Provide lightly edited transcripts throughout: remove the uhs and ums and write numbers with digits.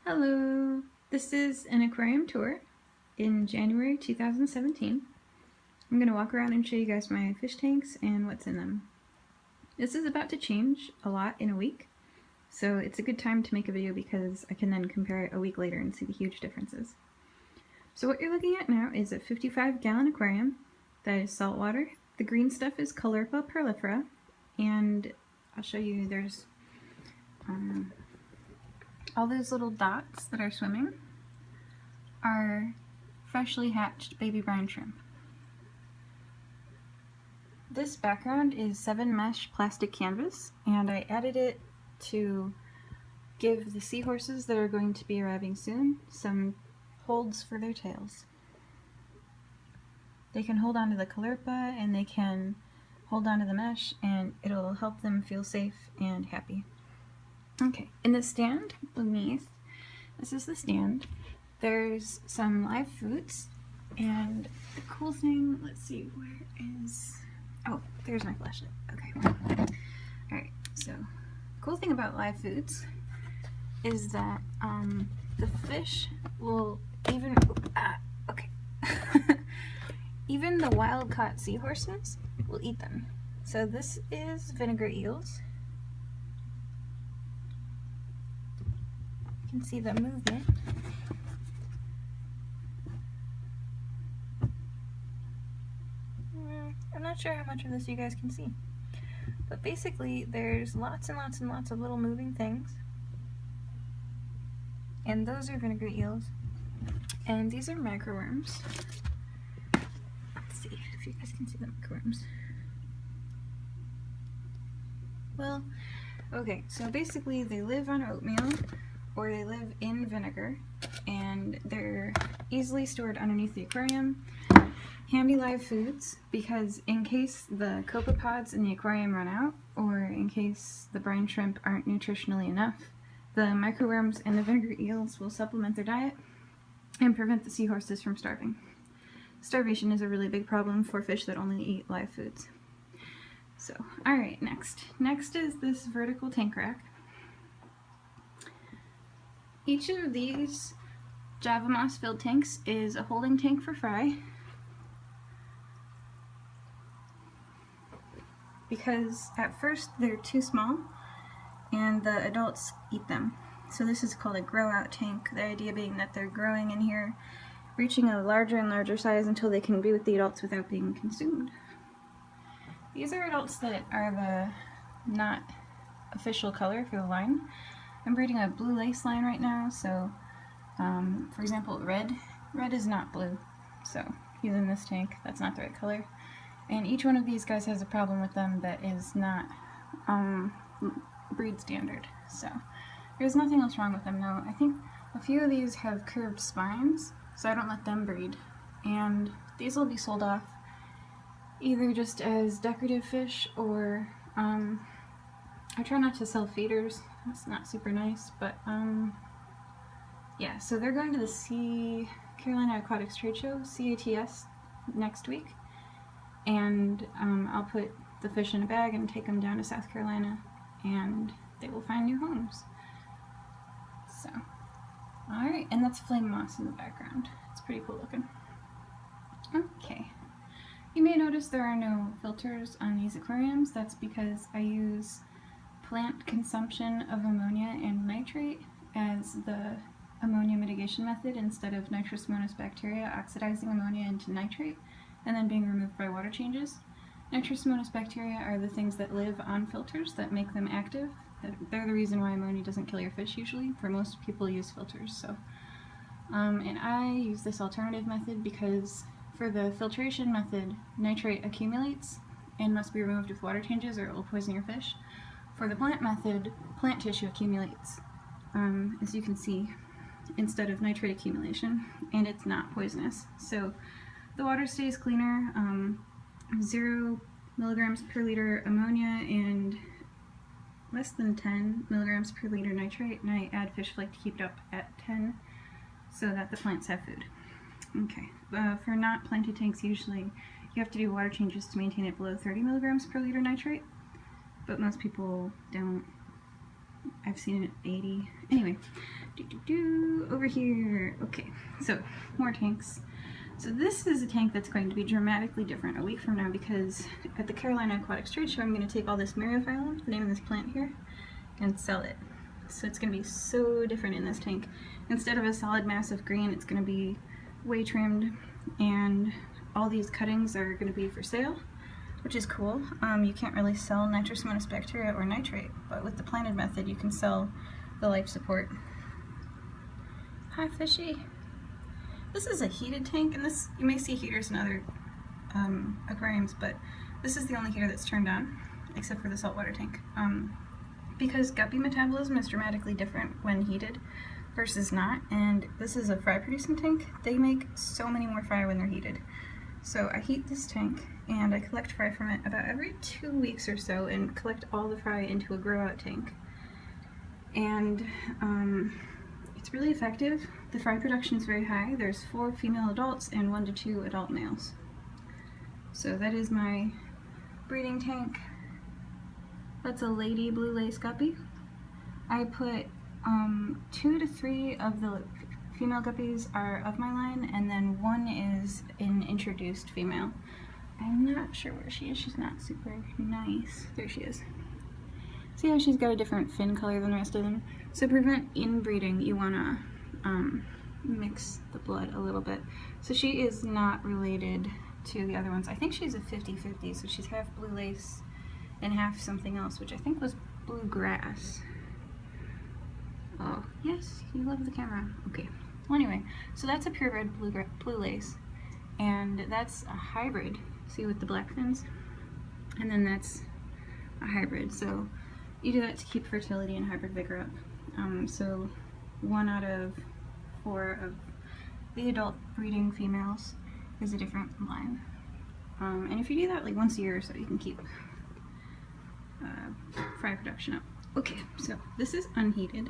Hello, this is an aquarium tour in January 2017. I'm going to walk around and show you guys my fish tanks and what's in them. This is about to change a lot in a week, so it's a good time to make a video because I can then compare it a week later and see the huge differences. So what you're looking at now is a 55-gallon aquarium that is saltwater. The green stuff is Caulerpa prolifera, and I'll show you there's all those little dots that are swimming are freshly hatched baby brine shrimp. This background is 7 mesh plastic canvas, and I added it to give the seahorses that are going to be arriving soon some holds for their tails. They can hold on to the Caulerpa and they can hold on to the mesh, and it'll help them feel safe and happy. Okay, in the stand beneath, this is the stand, there's some live foods, and the cool thing, let's see, where is, oh, there's my flashlight, okay. Alright, so, cool thing about live foods is that the fish will even, okay, even the wild-caught seahorses will eat them. So this is vinegar eels. You can see the movement. I'm not sure how much of this you guys can see, but basically there's lots and lots and lots of little moving things, and those are vinegar eels, and these are microworms. Let's see if you guys can see the microworms. Well, okay, so basically they live on oatmeal or they live in vinegar, and they're easily stored underneath the aquarium. Handy live foods, because in case the copepods in the aquarium run out, or in case the brine shrimp aren't nutritionally enough, the microworms and the vinegar eels will supplement their diet and prevent the seahorses from starving. Starvation is a really big problem for fish that only eat live foods. So, alright, next. Next is this vertical tank rack. Each of these Java moss filled tanks is a holding tank for fry, because at first they're too small and the adults eat them. So this is called a grow out tank, the idea being that they're growing in here, reaching a larger and larger size until they can be with the adults without being consumed. These are adults that are the not official color for the line. I'm breeding a blue lace line right now, so for example red is not blue, so he's in this tank, that's not the right color. And each one of these guys has a problem with them that is not breed standard, so there's nothing else wrong with them though. I think a few of these have curved spines, so I don't let them breed, and these will be sold off either just as decorative fish or I try not to sell feeders. That's not super nice, but yeah, so they're going to the Carolina Aquatics Trade Show, CATS, next week, and I'll put the fish in a bag and take them down to South Carolina, and they will find new homes. So, alright, and that's flame moss in the background. It's pretty cool looking. Okay. You may notice there are no filters on these aquariums. That's because I use plant consumption of ammonia and nitrate as the ammonia mitigation method instead of nitrous bacteria oxidizing ammonia into nitrate and then being removed by water changes. Nitrous bacteria are the things that live on filters that make them active. They're the reason why ammonia doesn't kill your fish usually. For most people use filters. So, and I use this alternative method because for the filtration method, nitrate accumulates and must be removed with water changes or it will poison your fish. For the plant method, plant tissue accumulates, as you can see, instead of nitrate accumulation, and it's not poisonous. So the water stays cleaner, 0 milligrams per liter ammonia and less than 10 milligrams per liter nitrate, and I add fish flake to keep it up at 10 so that the plants have food. Okay, for not planted tanks, usually you have to do water changes to maintain it below 30 milligrams per liter nitrate, but most people don't I've seen it at 80. Anyway, over here. Okay, so more tanks. So this is a tank that's going to be dramatically different a week from now, because at the Carolina Aquatics Trade Show I'm going to take all this myriophyllum, the name of this plant here, and sell it. So it's going to be so different in this tank. Instead of a solid mass of green, it's going to be way trimmed, and all these cuttings are going to be for sale, which is cool. You can't really sell nitrous bacteria or nitrate, but with the planted method you can sell the life support. Hi fishy! This is a heated tank, and this, you may see heaters in other aquariums, but this is the only heater that's turned on, except for the saltwater tank. Because guppy metabolism is dramatically different when heated versus not, and this is a fry producing tank. They make so many more fry when they're heated. So I heat this tank and I collect fry from it about every 2 weeks or so and collect all the fry into a grow out tank. And it's really effective. The fry production is very high. There's 4 female adults and 1 to 2 adult males. So that is my breeding tank. That's a lady blue lace guppy. I put 2 to 3 of the female guppies are of my line, and then 1 is an introduced female. I'm not sure where she is. She's not super nice. There she is. See how she's got a different fin color than the rest of them? So to prevent inbreeding, you want to mix the blood a little bit. So she is not related to the other ones. I think she's a 50-50, so she's half blue lace and half something else, which I think was bluegrass. Oh, yes, you love the camera. Okay. Well, anyway, so that's a purebred blue lace, and that's a hybrid. See, with the black fins? And then that's a hybrid. So you do that to keep fertility and hybrid vigor up. So 1 out of 4 of the adult breeding females is a different line. And if you do that like once a year or so, you can keep fry production up. Okay, so this is unheated.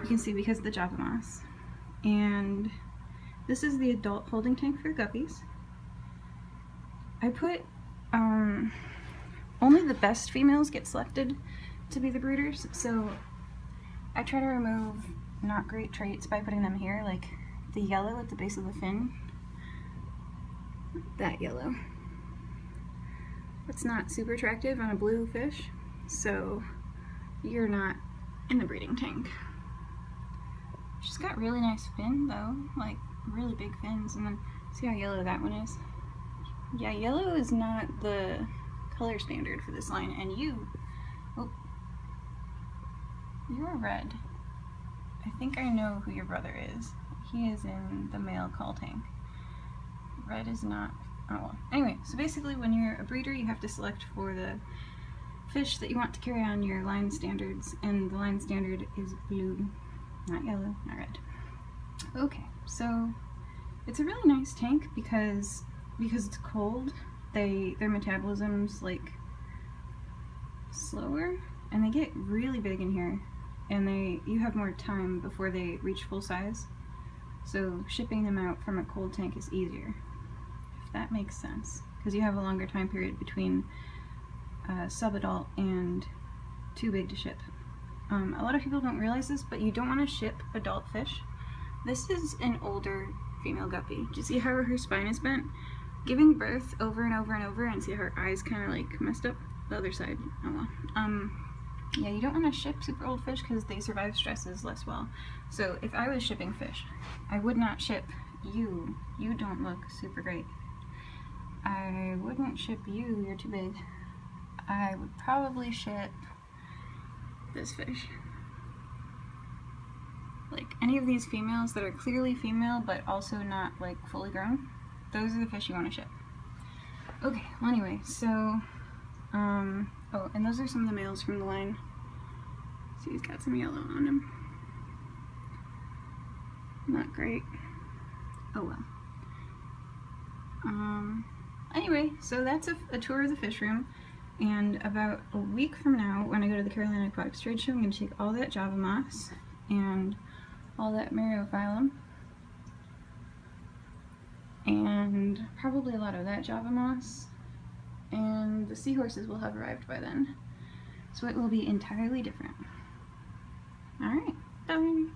You can see because of the Java moss. And this is the adult holding tank for guppies. I put only the best females get selected to be the breeders, so I try to remove not great traits by putting them here, like the yellow at the base of the fin. That yellow. It's not super attractive on a blue fish, so you're not in the breeding tank. She's got really nice fin though, like really big fins, and then see how yellow that one is? Yeah, yellow is not the color standard for this line, and you're red. I think I know who your brother is. He is in the male call tank. Red is not, oh well. Anyway, so basically when you're a breeder, you have to select for the fish that you want to carry on your line standards, and the line standard is blue, not yellow, not red. Okay, so it's a really nice tank because it's cold. Their metabolism's like slower, and they get really big in here, and you have more time before they reach full size. So shipping them out from a cold tank is easier, if that makes sense, because you have a longer time period between sub-adult and too big to ship. A lot of people don't realize this, but you don't want to ship adult fish. This is an older female guppy. Do you see how her spine is bent? Giving birth over and over and over, and see how her eyes kind of like messed up? The other side. Oh well. Yeah, you don't want to ship super old fish because they survive stresses less well. So if I was shipping fish, I would not ship you. You don't look super great. I wouldn't ship you. You're too big. I would probably ship this fish. Like any of these females that are clearly female but also not like fully grown, those are the fish you want to ship. Okay, well anyway, so oh, and those are some of the males from the line. See, he's got some yellow on him. Not great. Oh well. Anyway, so that's a tour of the fish room. And about a week from now, when I go to the Carolina Aquatics Trade Show, I'm going to take all that Java moss and all that myriophyllum, and probably a lot of that Java moss, and the seahorses will have arrived by then. So it will be entirely different. All right, bye.